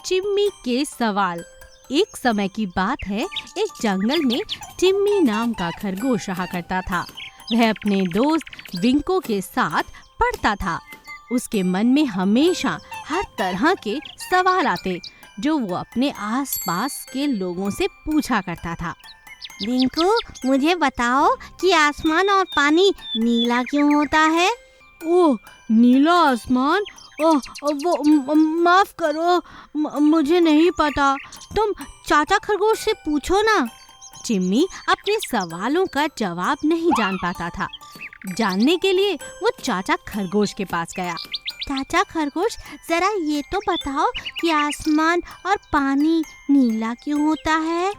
चिम्मी के सवाल। एक समय की बात है, एक जंगल में चिम्मी नाम का खरगोश रहा करता था। वह अपने दोस्त विंको के साथ पढ़ता था। उसके मन में हमेशा हर तरह के सवाल आते जो वो अपने आसपास के लोगों से पूछा करता था। विंको, मुझे बताओ कि आसमान और पानी नीला क्यों होता है? ओह, नीला आसमान? वो माफ करो, मुझे नहीं पता। तुम चाचा खरगोश से पूछो ना। चिम्मी अपने सवालों का जवाब नहीं जान पाता था। जानने के लिए वो चाचा खरगोश के पास गया। चाचा खरगोश, जरा ये तो बताओ कि आसमान और पानी नीला क्यों होता है?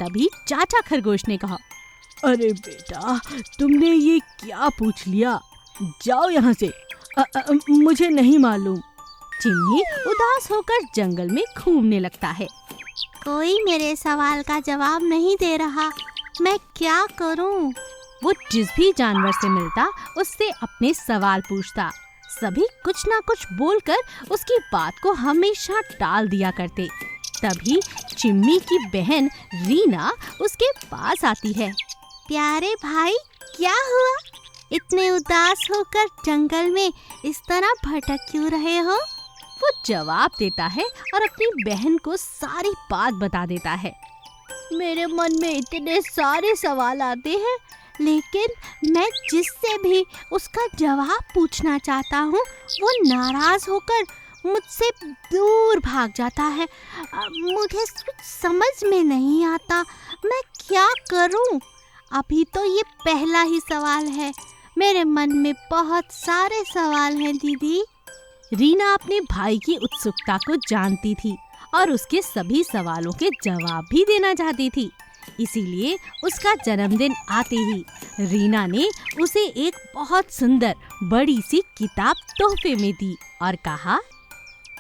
तभी चाचा खरगोश ने कहा, अरे बेटा, तुमने ये क्या पूछ लिया? जाओ यहाँ से, मुझे नहीं मालूम। चिम्मी उदास होकर जंगल में घूमने लगता है। कोई मेरे सवाल का जवाब नहीं दे रहा, मैं क्या करूं? वो जिस भी जानवर से मिलता उससे अपने सवाल पूछता। सभी कुछ ना कुछ बोलकर उसकी बात को हमेशा टाल दिया करते। तभी चिम्मी की बहन रीना उसके पास आती है। प्यारे भाई, क्या हुआ? इतने उदास होकर जंगल में इस तरह भटक क्यों रहे हो? वो जवाब देता है और अपनी बहन को सारी बात बता देता है। मेरे मन में इतने सारे सवाल आते हैं, लेकिन मैं जिससे भी उसका जवाब पूछना चाहता हूँ वो नाराज होकर मुझसे दूर भाग जाता है। मुझे कुछ समझ में नहीं आता, मैं क्या करूँ? अभी तो ये पहला ही सवाल है, मेरे मन में बहुत सारे सवाल हैं दीदी। रीना अपने भाई की उत्सुकता को जानती थी और उसके सभी सवालों के जवाब भी देना चाहती थी। इसीलिए उसका जन्मदिन आते ही रीना ने उसे एक बहुत सुंदर बड़ी सी किताब तोहफे में दी और कहा,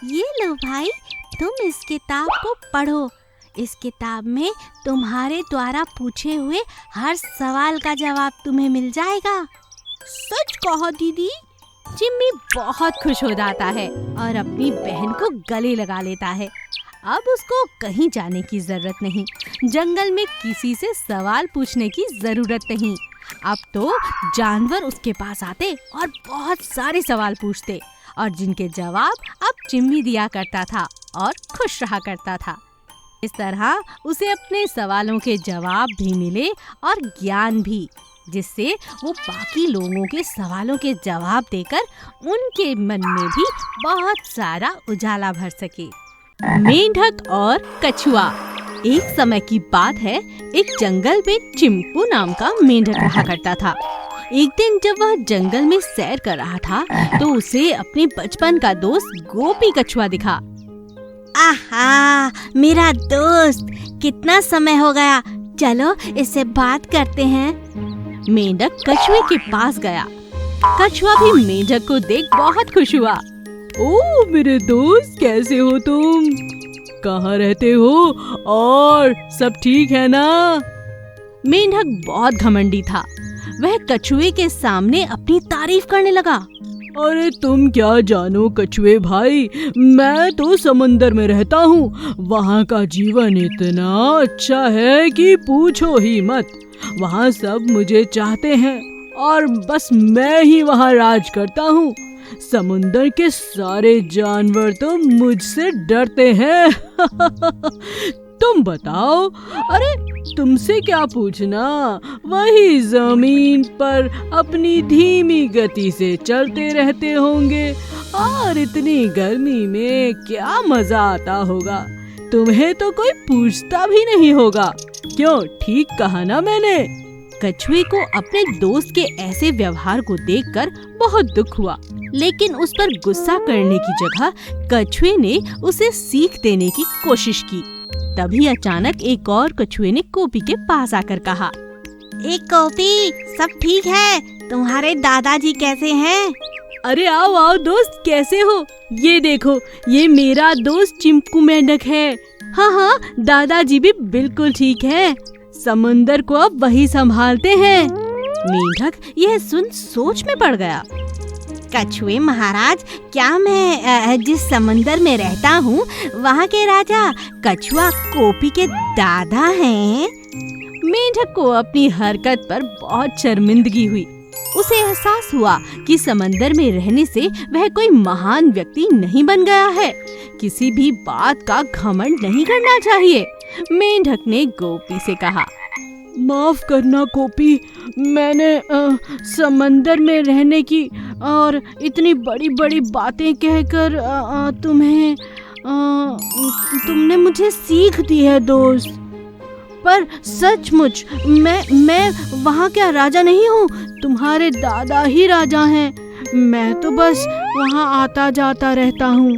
ये लो भाई, तुम इस किताब को पढ़ो। इस किताब में तुम्हारे द्वारा पूछे हुए हर सवाल का जवाब तुम्हें मिल जाएगा। सच कहा दीदी। चिम्मी बहुत खुश हो जाता है और अपनी बहन को गले लगा लेता है। अब उसको कहीं जाने की जरूरत नहीं, जंगल में किसी से सवाल पूछने की जरूरत नहीं। अब तो जानवर उसके पास आते और बहुत सारे सवाल पूछते और जिनके जवाब अब चिम्मी दिया करता था और खुश रहा करता था। इस तरह उसे अपने सवालों के जवाब भी मिले और ज्ञान भी, जिससे वो बाकी लोगों के सवालों के जवाब देकर उनके मन में भी बहुत सारा उजाला भर सके। मेंढक और कछुआ। एक समय की बात है, एक जंगल में चिंपू नाम का मेंढक रहा करता था। एक दिन जब वह जंगल में सैर कर रहा था तो उसे अपने बचपन का दोस्त गोपी कछुआ दिखा। आहा, मेरा दोस्त, कितना समय हो गया, चलो इससे बात करते हैं। मेंढक कछुए के पास गया। कछुआ भी मेंढक को देख बहुत खुश हुआ। ओह मेरे दोस्त, कैसे हो तुम? कहाँ रहते हो और सब ठीक है ना? मेंढक बहुत घमंडी था। वह कछुए के सामने अपनी तारीफ करने लगा। अरे तुम क्या जानो कछुए भाई, मैं तो समंदर में रहता हूँ। वहाँ का जीवन इतना अच्छा है कि पूछो ही मत। वहाँ सब मुझे चाहते हैं और बस मैं ही वहाँ राज करता हूँ। समुंदर के सारे जानवर तो मुझसे डरते हैं। तुम बताओ, अरे तुमसे क्या पूछना, वही जमीन पर अपनी धीमी गति से चलते रहते होंगे और इतनी गर्मी में क्या मजा आता होगा। तुम्हें तो कोई पूछता भी नहीं होगा। क्यों, ठीक कहा ना मैंने? कछुए को अपने दोस्त के ऐसे व्यवहार को देखकर बहुत दुख हुआ, लेकिन उस पर गुस्सा करने की जगह कछुए ने उसे सीख देने की कोशिश की। तभी अचानक एक और कछुए ने गोपी के पास आकर कहा, एक गोपी, सब ठीक है? तुम्हारे दादाजी कैसे हैं? अरे आओ आओ दोस्त, कैसे हो? ये देखो, ये मेरा दोस्त चिंपू मेंढक है। हाँ हाँ, दादाजी भी बिल्कुल ठीक है। समुंदर को अब वही संभालते हैं। मेंढक यह सुन सोच में पड़ गया। कछुए महाराज, क्या मैं जिस समंदर में रहता हूँ वहाँ के राजा कछुआ कोपी के दादा हैं? मेंढक को अपनी हरकत पर बहुत शर्मिंदगी हुई। उसे एहसास हुआ कि समंदर में रहने से वह कोई महान व्यक्ति नहीं बन गया है। किसी भी बात का घमंड नहीं करना चाहिए। मेंढक ने गोपी से कहा, माफ करना गोपी, मैंने समंदर में रहने की और इतनी बड़ी बड़ी बातें कहकर तुमने मुझे सीख दी है दोस्त। पर सचमुच मैं वहाँ क्या राजा नहीं हूँ, तुम्हारे दादा ही राजा हैं। मैं तो बस वहाँ आता जाता रहता हूँ।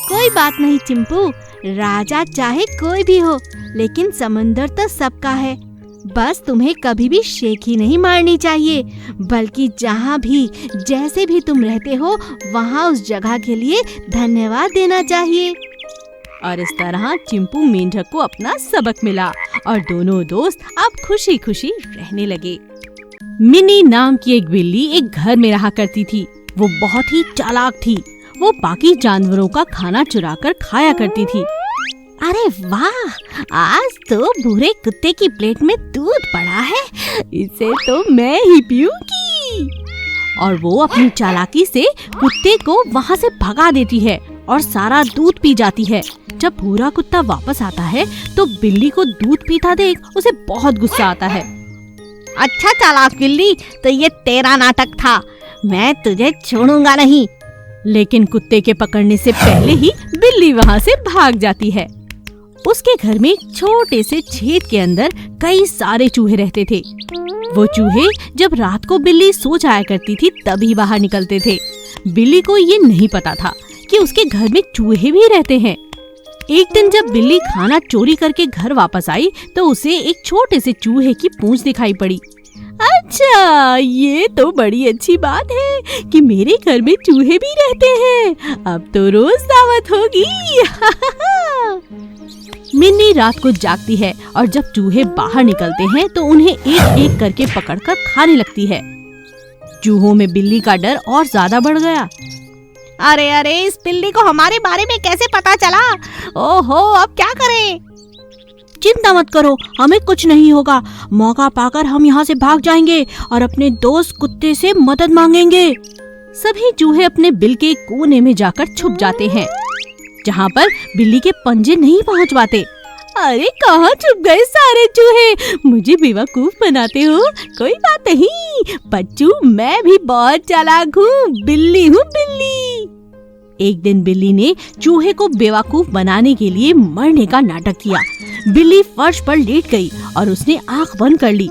कोई बात नहीं चिंपू, राजा चाहे कोई भी हो, लेकिन समंदर तो सबका है। बस तुम्हें कभी भी शेखी नहीं मारनी चाहिए, बल्कि जहाँ भी जैसे भी तुम रहते हो वहाँ उस जगह के लिए धन्यवाद देना चाहिए। और इस तरह चिंपू मेंढक को अपना सबक मिला और दोनों दोस्त अब खुशी खुशी रहने लगे। मिनी नाम की एक बिल्ली एक घर में रहा करती थी। वो बहुत ही चालाक थी। वो बाकी जानवरों का खाना चुराकर खाया करती थी। अरे वाह, आज तो भूरे कुत्ते की प्लेट में दूध पड़ा है, इसे तो मैं ही पीऊंगी। और वो अपनी चालाकी से कुत्ते को वहाँ से भगा देती है और सारा दूध पी जाती है। जब भूरा कुत्ता वापस आता है तो बिल्ली को दूध पीता देख उसे बहुत गुस्सा आता है। अच्छा चालाक बिल्ली, तो ये तेरा नाटक था, मैं तुझे छोड़ूंगा नहीं। लेकिन कुत्ते के पकड़ने से पहले ही बिल्ली वहाँ से भाग जाती है। उसके घर में एक छोटे से छेद के अंदर कई सारे चूहे रहते थे। वो चूहे जब रात को बिल्ली सो जाया करती थी तभी बाहर निकलते थे। बिल्ली को ये नहीं पता था कि उसके घर में चूहे भी रहते हैं। एक दिन जब बिल्ली खाना चोरी करके घर वापस आई तो उसे एक छोटे से चूहे की पूंछ दिखाई पड़ी। अच्छा, ये तो बड़ी अच्छी बात है कि मेरे घर में चूहे भी रहते हैं। अब तो रोज दावत होगी। मिन्नी रात को जागती है और जब चूहे बाहर निकलते हैं तो उन्हें एक एक करके पकड़कर खाने लगती है। चूहों में बिल्ली का डर और ज्यादा बढ़ गया। अरे अरे, इस बिल्ली को हमारे बारे में कैसे पता चला? ओहो, अब क्या करें? चिंता मत करो, हमें कुछ नहीं होगा। मौका पाकर हम यहाँ से भाग जाएंगे और अपने दोस्त कुत्ते से मदद मांगेंगे। सभी चूहे अपने बिल के कोने में जाकर छुप जाते हैं, जहाँ पर बिल्ली के पंजे नहीं पहुँच पाते। अरे कहाँ छुप गए सारे चूहे? मुझे बेवकूफ बनाते हो? कोई बात नहीं बच्चू, मैं भी बहुत चालाक हूँ, बिल्ली हूँ बिल्ली। एक दिन बिल्ली ने चूहे को बेवकूफ बनाने के लिए मरने का नाटक किया। बिल्ली फर्श पर लेट गई और उसने आंख बंद कर ली।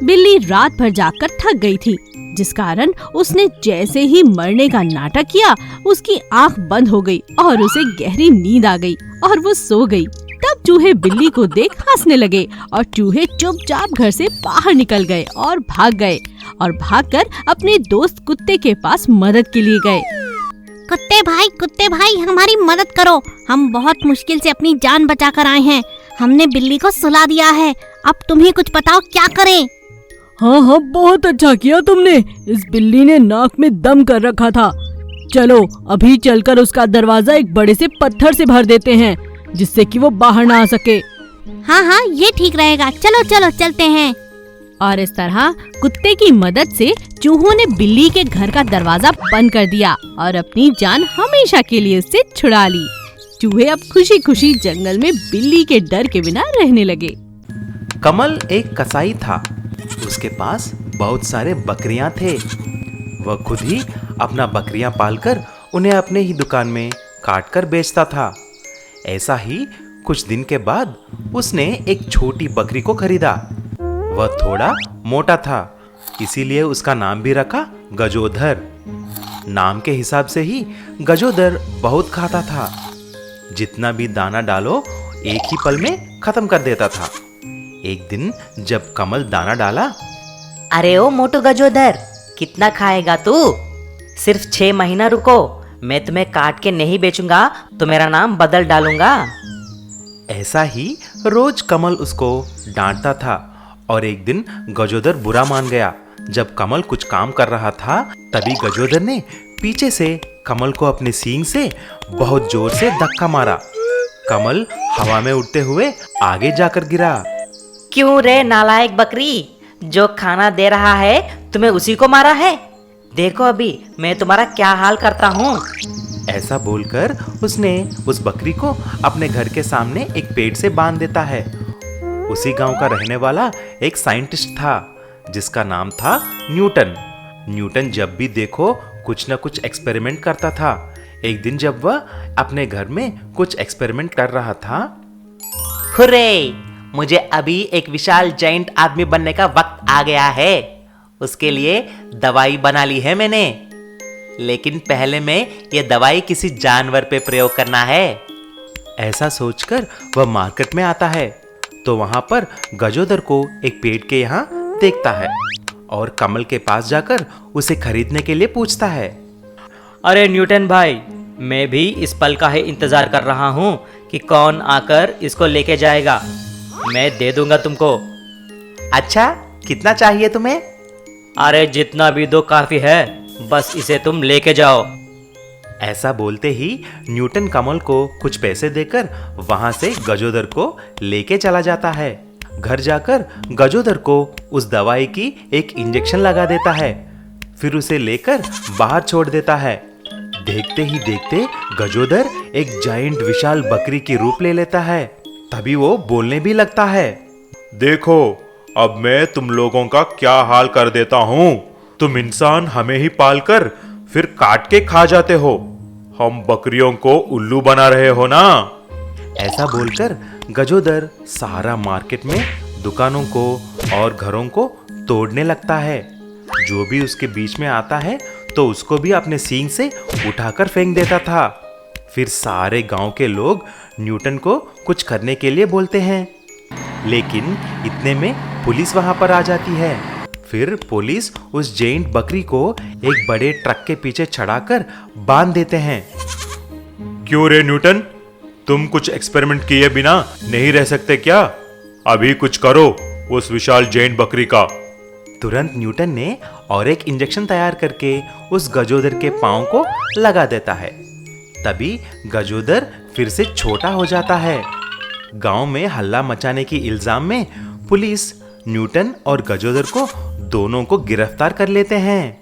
बिल्ली रात भर जागकर थक गई थी, जिस कारण उसने जैसे ही मरने का नाटक किया उसकी आंख बंद हो गई और उसे गहरी नींद आ गई और वो सो गई। तब चूहे बिल्ली को देख हंसने लगे और चूहे चुपचाप घर से बाहर निकल गए और भागकर अपने दोस्त कुत्ते के पास मदद के लिए गए। कुत्ते भाई, हमारी मदद करो। हम बहुत मुश्किल से अपनी जान बचाकर आए हैं। हमने बिल्ली को सुला दिया है। अब तुम्हें कुछ बताओ, क्या करें? हाँ, बहुत अच्छा किया तुमने। इस बिल्ली ने नाक में दम कर रखा था। चलो अभी चलकर उसका दरवाजा एक बड़े से पत्थर से भर देते हैं, जिससे कि वो बाहर ना आ सके। हाँ, ये ठीक रहेगा। चलो चलते हैं। और इस तरह कुत्ते की मदद से चूहों ने बिल्ली के घर का दरवाजा बंद कर दिया और अपनी जान हमेशा के लिए उससे छुड़ा ली। चूहे अब खुशी खुशी जंगल में बिल्ली के डर के बिना रहने लगे। कमल एक कसाई था। उसके पास बहुत सारे बकरियां थे। वह खुद ही अपना बकरियां पालकर उन्हें अपने ही दुकान में काट कर बेचता था। ऐसा ही कुछ दिन के बाद उसने एक छोटी बकरी को खरीदा। वह थोड़ा मोटा था, इसीलिए उसका नाम भी रखा गजोधर। नाम के हिसाब से ही गजोधर बहुत खाता था। जितना भी दाना डालो एक ही पल में खत्म कर देता था। एक दिन जब कमल दाना डाला, अरे ओ मोटू गजोधर, कितना खाएगा तू? सिर्फ 6 महीना रुको, मैं तुम्हें काट के नहीं बेचूंगा तो मेरा नाम बदल डालूंगा। ऐसा ही रोज कमल उसको डांटता था और एक दिन गजोधर बुरा मान गया। जब कमल कुछ काम कर रहा था तभी गजोदर ने पीछे से कमल को अपने सींग से बहुत जोर से धक्का मारा। कमल हवा में उड़ते हुए आगे जाकर गिरा। क्यों रे नालायक बकरी, जो खाना दे रहा है तुम्हें उसी को मारा है? देखो अभी मैं तुम्हारा क्या हाल करता हूँ। ऐसा बोलकर उसने उस बकरी को अपने घर के सामने एक पेड़ से बांध देता है। उसी गांव का रहने वाला एक साइंटिस्ट था जिसका नाम था न्यूटन। न्यूटन जब भी देखो कुछ न कुछ एक्सपेरिमेंट करता था। एक दिन जब वह अपने घर में कुछ एक्सपेरिमेंट कर रहा था, हुर्रे, मुझे अभी एक विशाल जाइंट आदमी बनने का वक्त आ गया है। उसके लिए दवाई बना ली है मैंने, लेकिन पहले मैं ये दवाई किसी जानवर पे प्रयोग करना है। ऐसा सोचकर वह मार्केट में आता है तो वहां पर गजोदर को एक पेड़ के यहाँ देखता है और कमल के पास जाकर उसे खरीदने के लिए पूछता है। अरे न्यूटन भाई, मैं भी इस पल का ही इंतजार कर रहा हूँ कि कौन आकर इसको लेके जाएगा। मैं दे दूंगा तुमको। अच्छा, कितना चाहिए तुम्हें? अरे जितना भी दो काफी है, बस इसे तुम लेके जाओ। ऐसा बोलते ही न्यूटन कमल को कुछ पैसे देकर वहां से गजोदर को लेके चला जाता है। घर जाकर गजोदर को उस दवाई की एक इंजेक्शन लगा देता है, फिर उसे लेकर बाहर छोड़ देता है। देखते ही देखते गजोदर एक जाइंट विशाल बकरी की रूप ले लेता है। तभी वो बोलने भी लगता है। देखो, अब मैं तुम लोगों का क्या हाल कर देता हूँ। तुम इंसान हमें ही पालकर फिर काट के खा जाते हो। हम बकरियों को उल्लू बना रहे हो ना। ऐसा बोलकर गजोदर सारा मार्केट में दुकानों को और घरों को तोड़ने लगता है। जो भी उसके बीच में आता है तो उसको भी अपने सींग से उठाकर फेंक देता था। फिर सारे गांव के लोग न्यूटन को कुछ करने के लिए बोलते हैं, लेकिन इतने में पुलिस वहां पर आ जाती है। फिर पुलिस उस जेंट बकरी को एक बड़े ट्रक के पीछे चढ़ाकर बांध देते हैं। क्यों रे न्यूटन, तुम कुछ एक्सपेरिमेंट किए बिना नहीं रह सकते क्या? अभी कुछ करो उस विशाल जैंट बकरी का। तुरंत न्यूटन ने और एक इंजेक्शन तैयार करके उस गजोदर के पांव को लगा देता है। तभी गजोदर फिर से छोटा हो जाता है। गांव में हल्ला मचाने की इल्जाम में पुलिस न्यूटन और गजोदर को दोनों को गिरफ्तार कर लेते हैं।